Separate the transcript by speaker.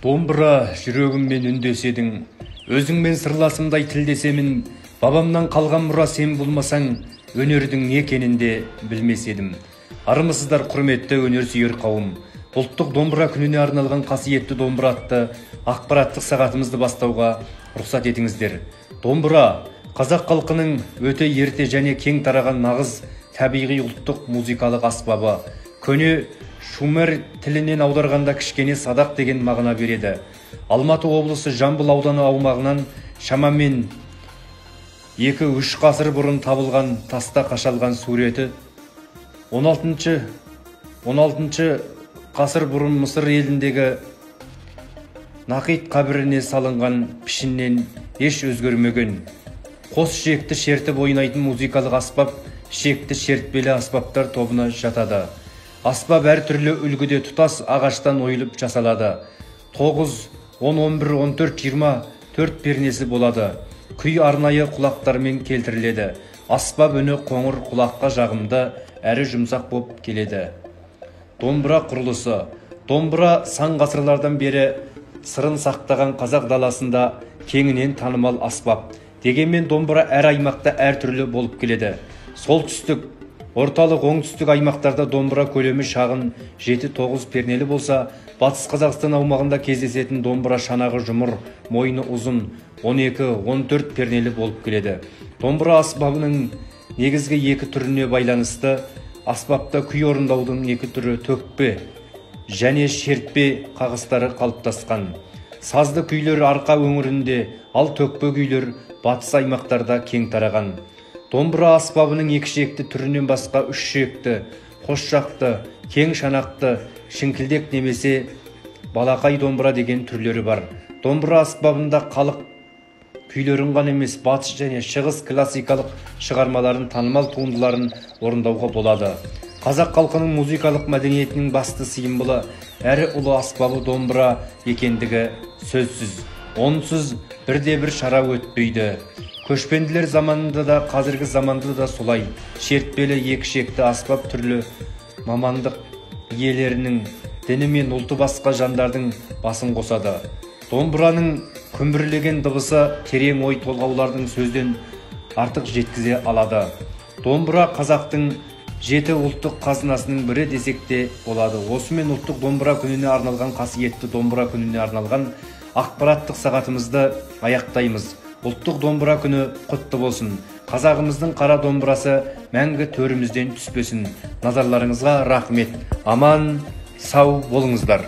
Speaker 1: Домбыра жүрегіммен үндеседің, өзіңмен сырласымдай тілдесемін, бабамнан қалған мұра сен болмасаң, өнердің не екенін де білмес едім. Армысыздар құрметті өнер сүйер қауым. Ұлттық домбыра күніне арналған қасиетті домбыра атты ақпараттық сағатымызды бастауға рұқсат етіңіздер. Домбыра қазақ халқының өте ерте және кең тараған нағыз табиғи ұлттық музыкалық аспабы. Көне шумер тілінен аударғанда кішкене садақ деген мағына береді. Алматы облысы Жамбыл ауданы аумағынан шамамен 2-3 ғасыр бұрын табылған таста қашалған суреті 16 ғасыр бұрын Мысыр еліндегі Нақид қабіріне салынған пішіннен еш өзгермеген. Қос ішекті шертіп ойнайтын музыкалық аспап ішекті шертпелі аспаптар тобына жатады. Аспап әр түрлі үлгіде тұтас ағаштан ойылып жасалады. 9, 10, 11, 14, 24 пернесі болады. Күй арнайы құлақтармен келтіріледі. Аспап үні қоңыр, құлаққа жағымды, әрі жұмсақ боп келеді. Домбыра құрылысы. Домбыра сан ғасырлардан бері сырын сақтаған қазақ даласында кеңінен танымал аспап. Дегенмен домбыра әр аймақта әр түрлі болып келеді. Солтүстік, орталық, оңтүстік аймақтарда домбыра көлемі шағын 7-9 пернелі болса, батыс Қазақстан аумағында кездесетін домбыра шанағы жұмыр, мойны ұзын 12-14 пернелі болып келеді. Домбыра аспабының негізгі екі түріне байланысты аспапта күй орындаудың екі түрі төкпе және шертпе қағыстары қалыптасқан. Сазды күйлер арқа өңірінде, ал төкпе күйлер батыс аймақтарда кең тараған. Домбыра аспабының екі ішекті түрінен басқа үш ішекті, қос жақты, кең шанақты, шіңкілдек немесе балақай домбыра деген түрлері бар. Домбыра аспабында халық күйлерін ғана емес, батыс және шығыс классикалық шығармаларын, танымал туындыларын орындауға болады. Қазақ халқының музыкалық мәдениетінің басты символы әрі ұлы аспабы домбыра екендігі сөзсіз. Онсыз бірде-бір шара өтпейді. Көшпенділер заманында да, қазіргі заманда да солай. Шертпелі екі ішекті аспап түрлі мамандық иелерінің діні мен ұлты басқа жандардың басын қосады. Домбыраның күмбірлеген дыбысы терең ой толғаулардың сөзден артық жеткізе алады. Домбыра қазақтың 7 ұлттық қазынасының бірі десек те болады. Осымен ұлттық домбыра күніне арналған, қасиетті домбыра күніне арналған ақпараттық сағатымызды аяқтаймыз. Ұлттық домбыра күні құтты болсын. Қазағымыздың қара домбырасы мәңгі төрімізден түспесін. Назарларыңызға рахмет. Аман, сау болыңыздар.